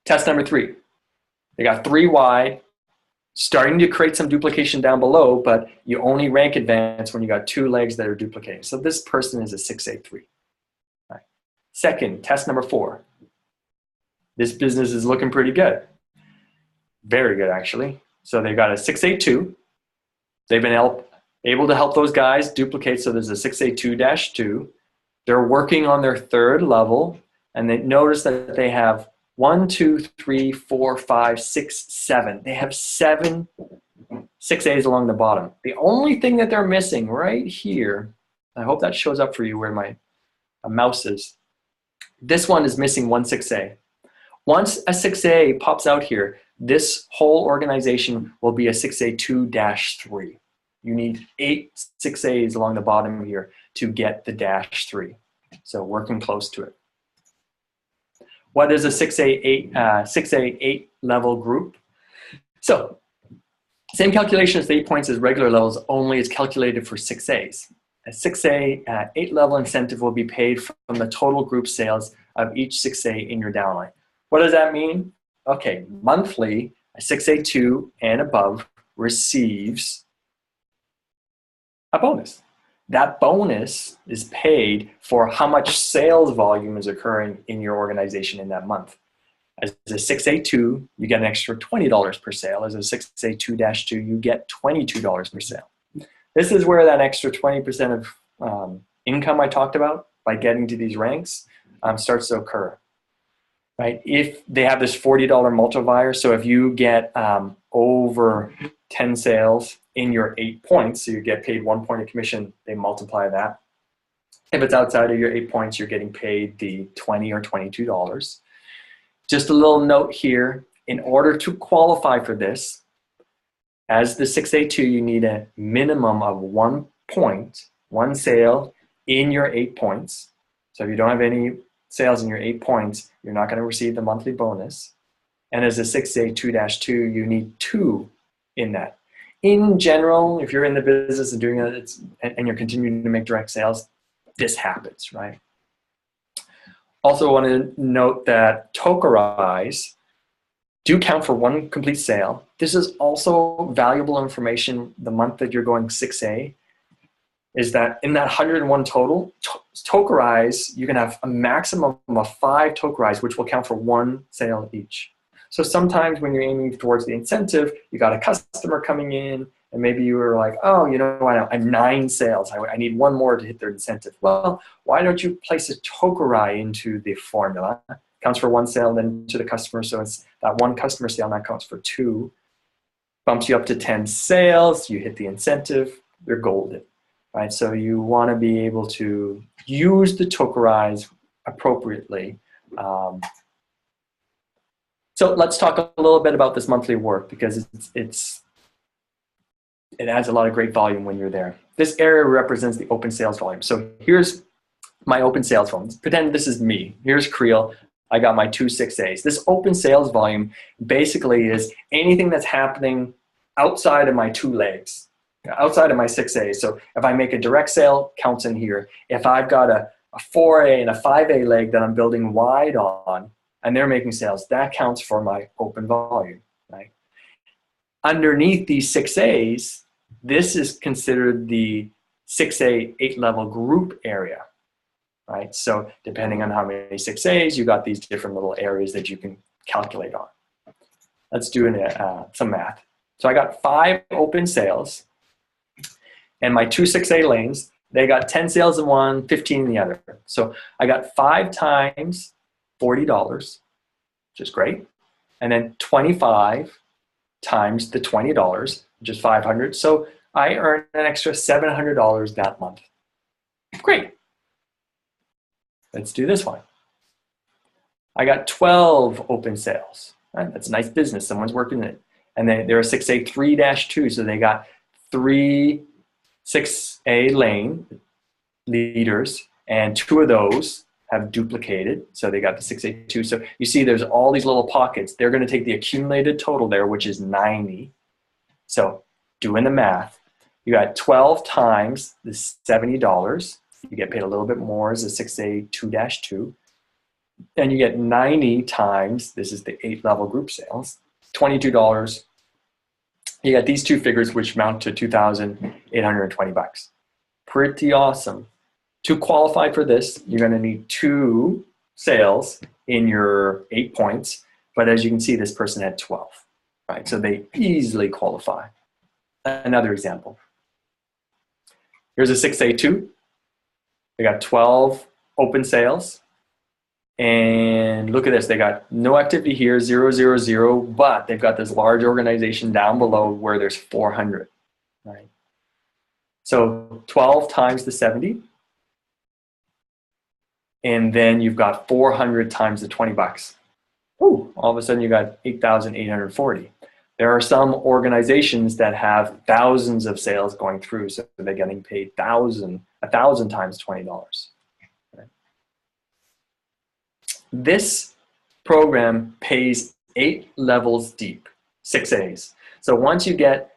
Test number 3, they got 3 wide, starting to create some duplication down below, but you only rank advance when you got 2 legs that are duplicating. So this person is a 6A3. Right. Second, test number 4. This business is looking pretty good. Very good, actually. So they've got a 6A2. They've been able to help those guys duplicate, so there's a 6A2-2. They're working on their 3rd level, and they notice that they have 1, 2, 3, 4, 5, 6, 7. They have 7 6As along the bottom. The only thing that they're missing right here, I hope that shows up for you where my mouse is. This one is missing 1 6A. Once a 6A pops out here, this whole organization will be a 6A2-3. You need 8 6As along the bottom here to get the -3. So working close to it. What is a 6A8 level group? So same calculation as the 8 points as regular levels, only it's calculated for 6As. A 6A8 level incentive will be paid from the total group sales of each 6A in your downline. What does that mean? Okay, monthly, a 6A2 and above receives a bonus. That bonus is paid for how much sales volume is occurring in your organization in that month. As a 6A2, you get an extra $20 per sale. As a 6A2-2, you get $22 per sale. This is where that extra 20% of income I talked about by getting to these ranks starts to occur. Right? If they have this $40 multiplier, so if you get over 10 sales in your 8 points, so you get paid 1 point of commission, they multiply that. If it's outside of your 8 points, you're getting paid the $20 or $22. Just a little note here, in order to qualify for this, as the 6A2, you need a minimum of 1 point, 1 sale in your 8 points. So if you don't have any sales in your 8 points, you're not going to receive the monthly bonus. And as a 6A2-2, you need 2 in that. In general, if you're in the business and doing it and you're continuing to make direct sales, this happens, right? Also want to note that tokenize do count for 1 complete sale. This is also valuable information the month that you're going 6A, is that in that 101 total, tokenize, you can have a maximum of 5 tokenize, which will count for 1 sale each. So sometimes when you're aiming towards the incentive, you got a customer coming in, and maybe you were like, oh, you know what, I have 9 sales. I need 1 more to hit their incentive. Well, why don't you place a tokenize into the formula, counts for one sale, then to the customer. So it's that one customer sale, and that counts for 2. Bumps you up to 10 sales, you hit the incentive, you're golden, right? So you want to be able to use the tokenize appropriately. So let's talk a little bit about this monthly work, because it adds a lot of great volume when you're there. This area represents the open sales volume. So here's my open sales volume. Pretend this is me. Here's Creel. I got my 2 6As. This open sales volume basically is anything that's happening outside of my 2 legs, outside of my 6As. So if I make a direct sale, counts in here. If I've got a 4A and a 5A leg that I'm building wide on, and they're making sales, that counts for my open volume, right? Underneath these 6As, this is considered the 6A 8-level group area, right? So depending on how many 6As, you got these different little areas that you can calculate on. Let's do some math. So I got 5 open sales, and my 2 6A lanes, they got 10 sales in one, 15 in the other. So I got 5 times $40, which is great, and then 25 times the $20, which is 500. So I earn an extra $700 that month. Great. Let's do this one. I got 12 open sales. Right? That's a nice business. Someone's working it. And they're a 6A 3-2, so they got 3 6A lane leaders, and 2 of those have duplicated, so they got the 6A2. So you see there's all these little pockets. They're going to take the accumulated total there, which is 90. So doing the math, you got 12 times the $70. You get paid a little bit more as a 6A 2-2. And you get 90 times, this is the 8-level group sales, $22. You got these 2 figures, which amount to $2,820. Pretty awesome. To qualify for this, you're going to need 2 sales in your 8 points. But as you can see, this person had 12, right? So they easily qualify. Another example. Here's a 6A2. They got 12 open sales. And look at this, they got no activity here, 0, 0, 0, but they've got this large organization down below where there's 400, right? So 12 times the 70, and then you've got 400 times the $20. Ooh, all of a sudden you got 8,840. There are some organizations that have thousands of sales going through, so they're getting paid 1,000 times $20. This program pays 8 levels deep, 6As. So once you get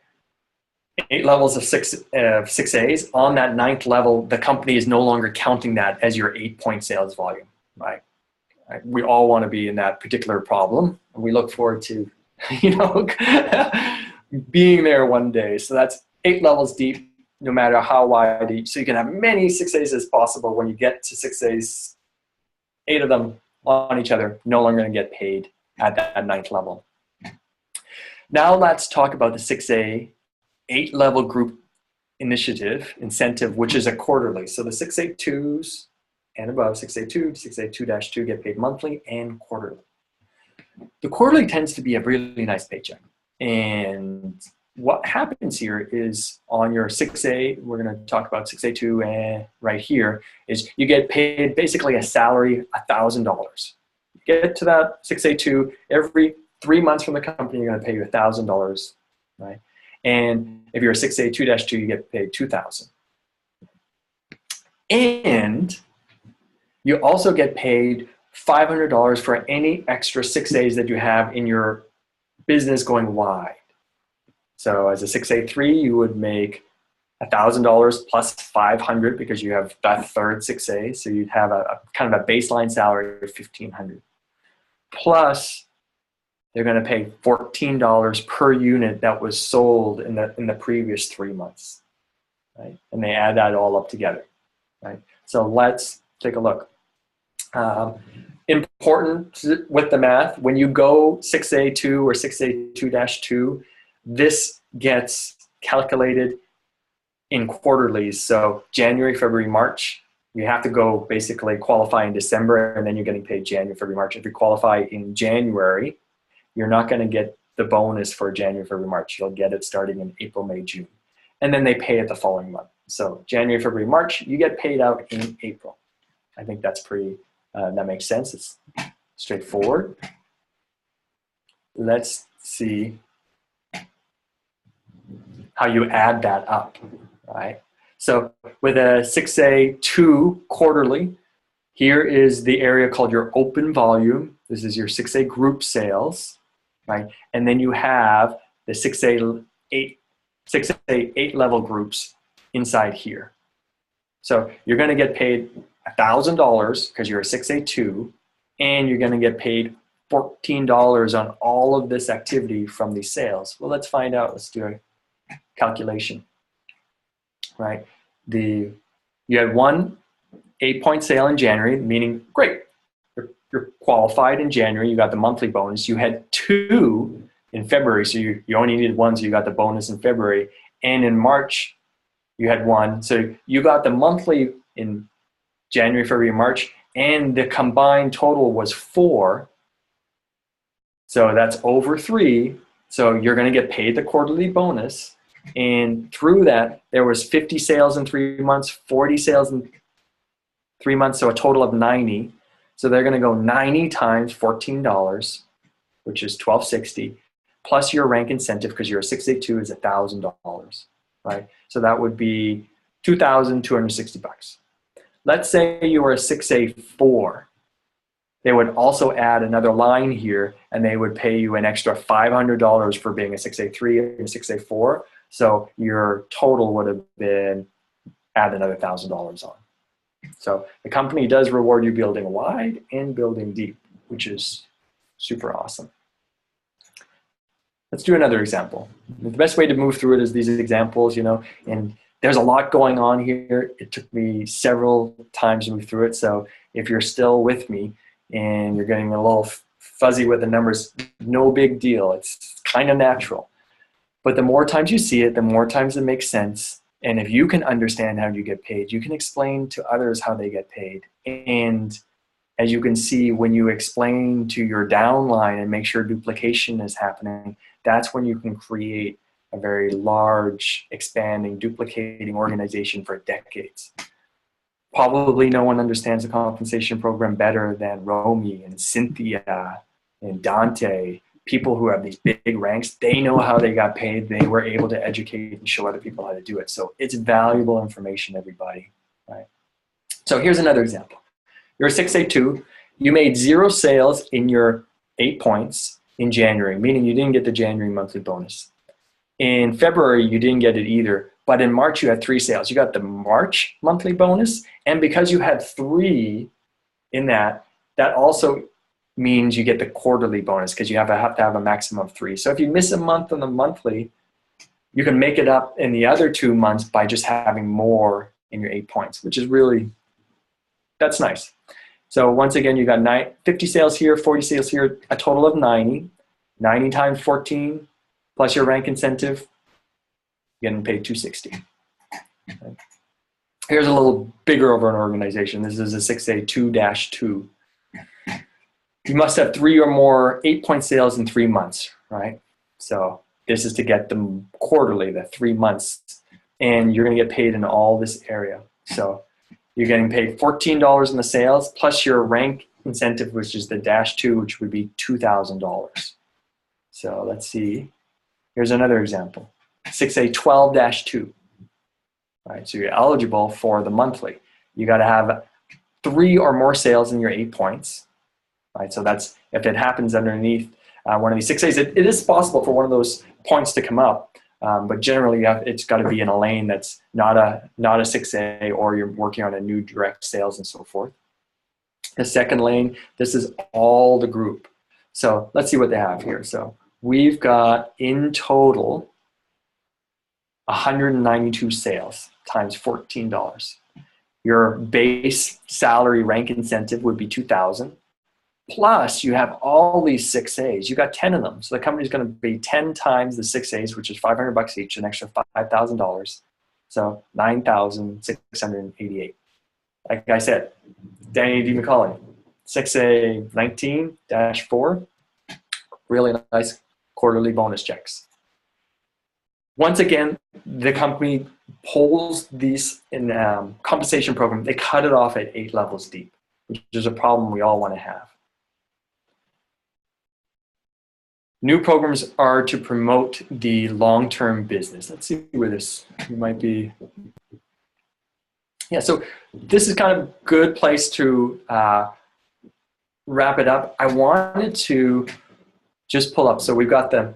8 levels of 6As, on that 9th level, the company is no longer counting that as your 8-point sales volume, right? We all want to be in that particular problem, and we look forward to, being there one day. So that's 8 levels deep, no matter how wide. So you can have many 6As as possible. When you get to 6As, 8 of them on each other, no longer going to get paid at that 9th level. Now let's talk about the 6A 8-level group incentive, which is a quarterly. So the 6A2s and above, 6A2, 6A2-2 get paid monthly and quarterly. The quarterly tends to be a really nice paycheck. And what happens here is on your 6A, we're going to talk about 6A2 right here, is you get paid basically a salary, $1,000. You get to that 6A2, every 3 months from the company, you're going to pay you $1,000, right? And if you're a 6A2-2, you get paid $2,000. And you also get paid $500 for any extra 6As that you have in your business going wide. So as a 6A3, you would make $1,000 plus $500 because you have that third 6A. So you'd have a kind of a baseline salary of $1,500. Plus, they're going to pay $14 per unit that was sold in the previous 3 months, right? And they add that all up together, right? So let's take a look. Important with the math, when you go 6A2 or 6A2-2, this gets calculated in quarterlies. So January, February, March, You have to go basically qualify in December, and then you're getting paid January, February, March. If you qualify in January, you're not going to get the bonus for January, February, March. You'll get it starting in April, May, June. And then they pay it the following month. So January, February, March, you get paid out in April. I think that's pretty, that makes sense. It's straightforward. Let's see how you add that up, right? So with a 6A2 quarterly, here is the area called your open volume. This is your 6A group sales, right? And then you have the 6A8 level groups inside here. So you're going to get paid $1,000 because you're a 6A2, and you're going to get paid $14 on all of this activity from these sales. Well, let's find out. Let's do a calculation, right? You had one 8-point sale in January, meaning great, you're qualified in January, you got the monthly bonus. You had 2 in February, so you only needed 1, so you got the bonus in February. And in March, you had 1, so you got the monthly in January, February, March, and the combined total was 4. So that's over 3. So you're going to get paid the quarterly bonus. And through that, there was 50 sales in 3 months, 40 sales in 3 months, so a total of 90. So they're going to go 90 times $14, which is $1,260, plus your rank incentive, because you're a 6A2 is $1,000, right? So that would be $2,260. Let's say you were a 6A4. They would also add another line here, and they would pay you an extra $500 for being a 6A3 and a 6A4. So your total would have been add another $1,000 on. So the company does reward you building wide and building deep, which is super awesome. Let's do another example. The best way to move through it is these examples, and there's a lot going on here. It took me several times to move through it. So if you're still with me and you're getting a little fuzzy with the numbers, no big deal. It's kind of natural. But the more times you see it, the more times it makes sense. And if you can understand how you get paid, you can explain to others how they get paid. And as you can see, when you explain to your downline and make sure duplication is happening, that's when you can create a very large, expanding, duplicating organization for decades. Probably no one understands the compensation program better than Romy and Cynthia and Dante. People who have these big ranks, they know how they got paid. They were able to educate and show other people how to do it. So it's valuable information, everybody, right? So here's another example. You're a 6A2. You made 0 sales in your 8 points in January, meaning you didn't get the January monthly bonus. In February, you didn't get it either. But in March, you had 3 sales. You got the March monthly bonus. And because you had 3 in that also means you get the quarterly bonus, because you have to have a maximum of 3. So if you miss a month on the monthly, you can make it up in the other 2 months by just having more in your 8 points, which is really, that's nice. So once again, you got 50 sales here, 40 sales here, a total of 90. 90 times 14 plus your rank incentive, getting paid $260. Okay. Here's a little bigger of an organization. This is a 6A2-2. You must have 3 or more 8-point sales in 3 months, right? So this is to get them quarterly, the 3 months, and you're going to get paid in all this area. So you're getting paid $14 in the sales plus your rank incentive, which is the -2, which would be $2,000. So let's see. Here's another example. 6A12-2. Right, so you're eligible for the monthly. You got to have 3 or more sales in your 8 points. Right, so that's if it happens underneath one of these 6As. It is possible for one of those points to come up, but generally it's got to be in a lane that's not a 6A, or you're working on a new direct sales and so forth. The second lane, this is all the group. So let's see what they have here. So we've got in total 192 sales times $14. Your base salary rank incentive would be $2,000. Plus, you have all these 6As. You got 10 of them. So the company's going to pay 10 times the 6As, which is $500 each, an extra $5,000. So $9,688. Like I said, Danny D. McCauley, 6A19-4, really nice quarterly bonus checks. Once again, the company pulls these in compensation program, they cut it off at 8 levels deep, which is a problem we all want to have. New programs are to promote the long-term business. Let's see where this might be. Yeah, so this is kind of a good place to wrap it up. I wanted to just pull up. So we've got the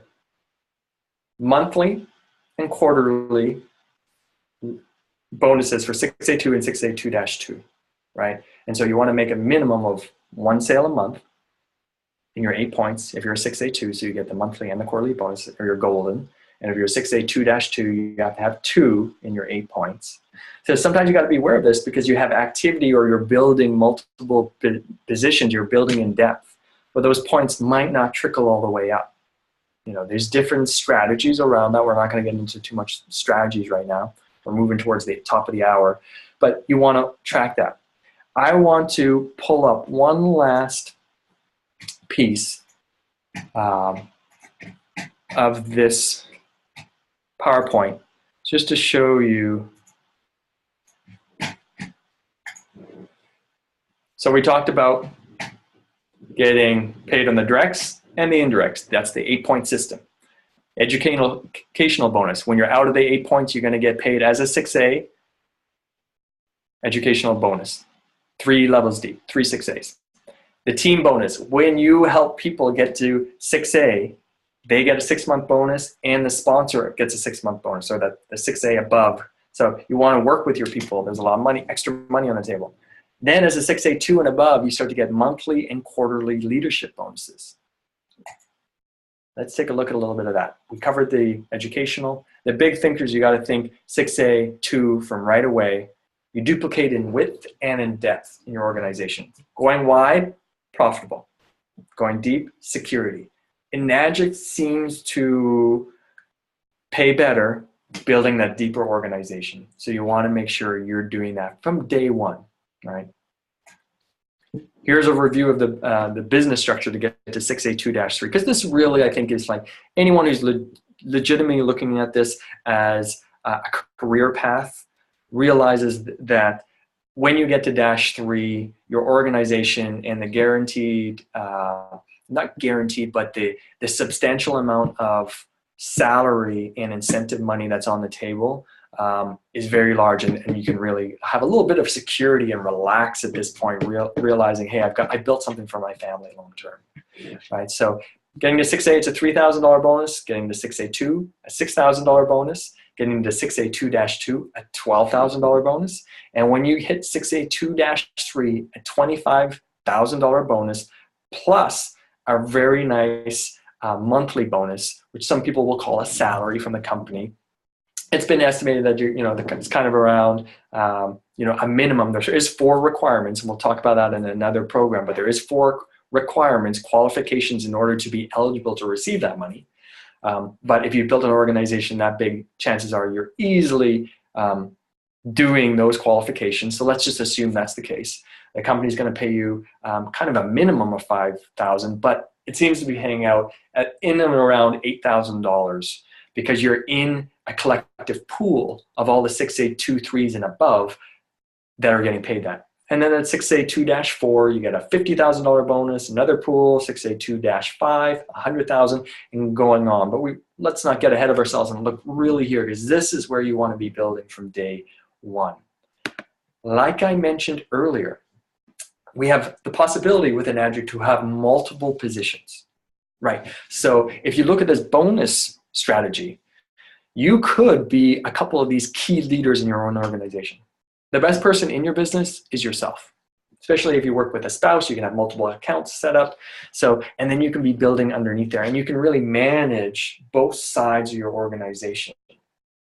monthly and quarterly bonuses for 6A2 and 6A2-2, right? And so you want to make a minimum of 1 sale a month in your 8 points if you're a 6A2, so you get the monthly and the quarterly bonus, or you're golden. And if you're a 6A2-2, you have to have 2 in your 8 points. So sometimes you got to be aware of this because you have activity or you're building multiple positions, you're building in depth, but those points might not trickle all the way up. You know, there's different strategies around that. We're not going to get into too much strategies right now. We're moving towards the top of the hour, but you want to track that. I want to pull up one last piece of this PowerPoint just to show you. So we talked about getting paid on the directs and the indirects. That's the 8-point system. Educational bonus. When you're out of the 8 points, you're going to get paid as a 6A educational bonus. 3 levels deep, 3 6As. The team bonus. When you help people get to 6A, they get a 6-month bonus and the sponsor gets a 6-month bonus, so that the 6A above. So you want to work with your people. There's a lot of money, extra money on the table. Then as a 6A2 and above, you start to get monthly and quarterly leadership bonuses. Let's take a look at a little bit of that. We covered the educational. The big thinkers, you got to think 6A2 from right away. You duplicate in width and in depth in your organization. Going wide, profitable. Going deep, security. ENAGIC seems to pay better building that deeper organization. So you want to make sure you're doing that from day one, right? Here's a review of the business structure to get to 6A2-3, because this really, I think, is like anyone who's legitimately looking at this as a career path realizes that when you get to -3, your organization and the guaranteed, not guaranteed, but the substantial amount of salary and incentive money that's on the table is very large, and you can really have a little bit of security and relax at this point, realizing, hey, I built something for my family long term, right? So getting to 6A, it's a $3,000 bonus. Getting to 6A2, a $6,000 bonus. Getting to 6A2-2, a $12,000 bonus. And when you hit 6A2-3, a $25,000 bonus, plus a very nice monthly bonus, which some people will call a salary from the company. It's been estimated that it's kind of around a minimum. There is 4 requirements, and we'll talk about that in another program. But there is 4 requirements, qualifications, in order to be eligible to receive that money. But if you built an organization that big, chances are you're easily doing those qualifications. So let's just assume that's the case. The company's going to pay you kind of a minimum of $5,000, but it seems to be hanging out in and around $8,000 because you're in a collective pool of all the 6A2, 3s and above that are getting paid that. And then at 6A2-4, you get a $50,000 bonus, another pool, 6A2-5, $100,000, and going on. But let's not get ahead of ourselves and look really here, because this is where you want to be building from day one. Like I mentioned earlier, we have the possibility with ENAGIC to have multiple positions, right? So if you look at this bonus strategy, you could be a couple of these key leaders in your own organization. The best person in your business is yourself. Especially if you work with a spouse, you can have multiple accounts set up. So, and then you can be building underneath there, and you can really manage both sides of your organization.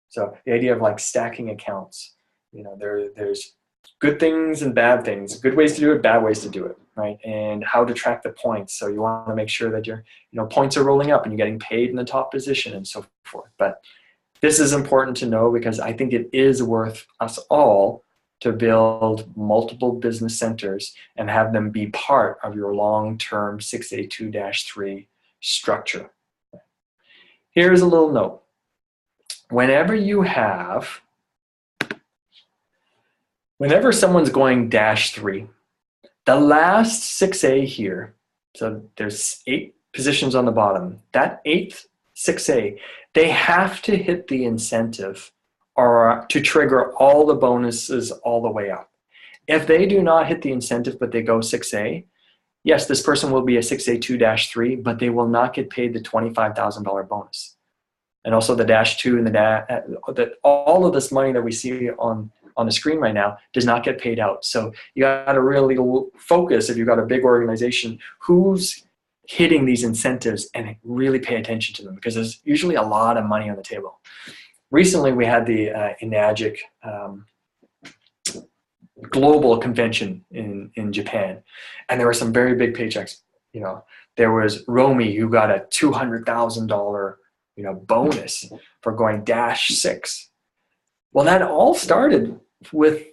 So the idea of like stacking accounts, there's good things and bad things, good ways to do it, bad ways to do it, right? And how to track the points. So you want to make sure that your points are rolling up and you're getting paid in the top position and so forth. But this is important to know because I think it is worth us all to build multiple business centers and have them be part of your long-term 6A2-3 structure. Here's a little note. Whenever someone's going -3, the last 6A here, so there's 8 positions on the bottom, that 8th 6A, they have to hit the incentive or to trigger all the bonuses all the way up. If they do not hit the incentive but they go 6A, yes, this person will be a 6A2-3, but they will not get paid the $25,000 bonus. And also the -2 and all of this money that we see on the screen right now does not get paid out. So you got to really focus, if you've got a big organization, who's hitting these incentives, and really pay attention to them, because there's usually a lot of money on the table. Recently, we had the ENAGIC global convention in Japan, and there were some very big paychecks. You know, there was Romy, who got a $200,000 bonus for going -6. Well, that all started with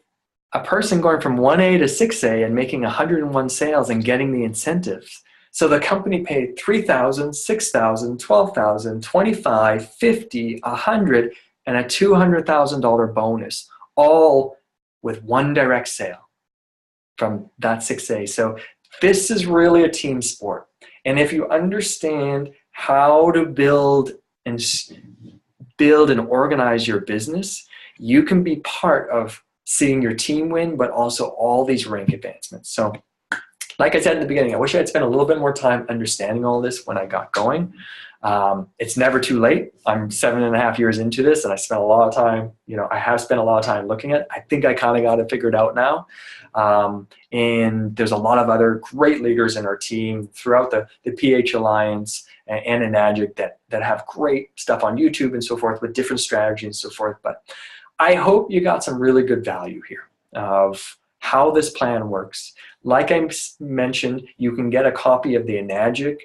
a person going from 1A to 6A and making 101 sales and getting the incentives. So the company paid $3,000, $6,000, $12,000, $25,000, $50,000, $100,000, and a $200,000 bonus, all with one direct sale from that 6A. So this is really a team sport. And if you understand how to build and organize your business, you can be part of seeing your team win, but also all these rank advancements. So like I said in the beginning, I wish I had spent a little bit more time understanding all this when I got going. It's never too late. I'm 7.5 years into this, and I spent a lot of time, I have spent a lot of time looking at it. I think I kind of got it figured out now. And there's a lot of other great leaders in our team throughout the PH Alliance and ENAGIC that have great stuff on YouTube and so forth with different strategies and so forth. But I hope you got some really good value here of how this plan works. Like I mentioned, you can get a copy of the ENAGIC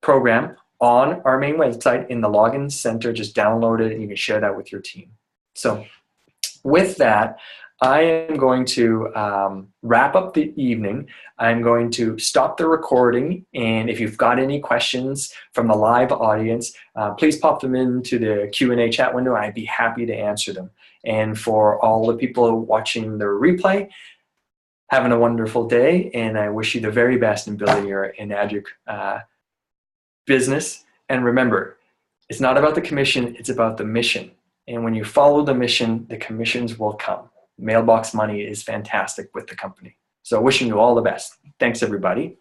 program on our main website in the login center. Just download it and you can share that with your team. So with that, I am going to wrap up the evening. I'm going to stop the recording, and if you've got any questions from the live audience, please pop them into the Q&A chat window. I'd be happy to answer them. And for all the people watching the replay, having a wonderful day, and I wish you the very best in building your ENAGIC business. And remember, it's not about the commission, it's about the mission. And when you follow the mission, the commissions will come. Mailbox money is fantastic with the company. So wishing you all the best. Thanks, everybody.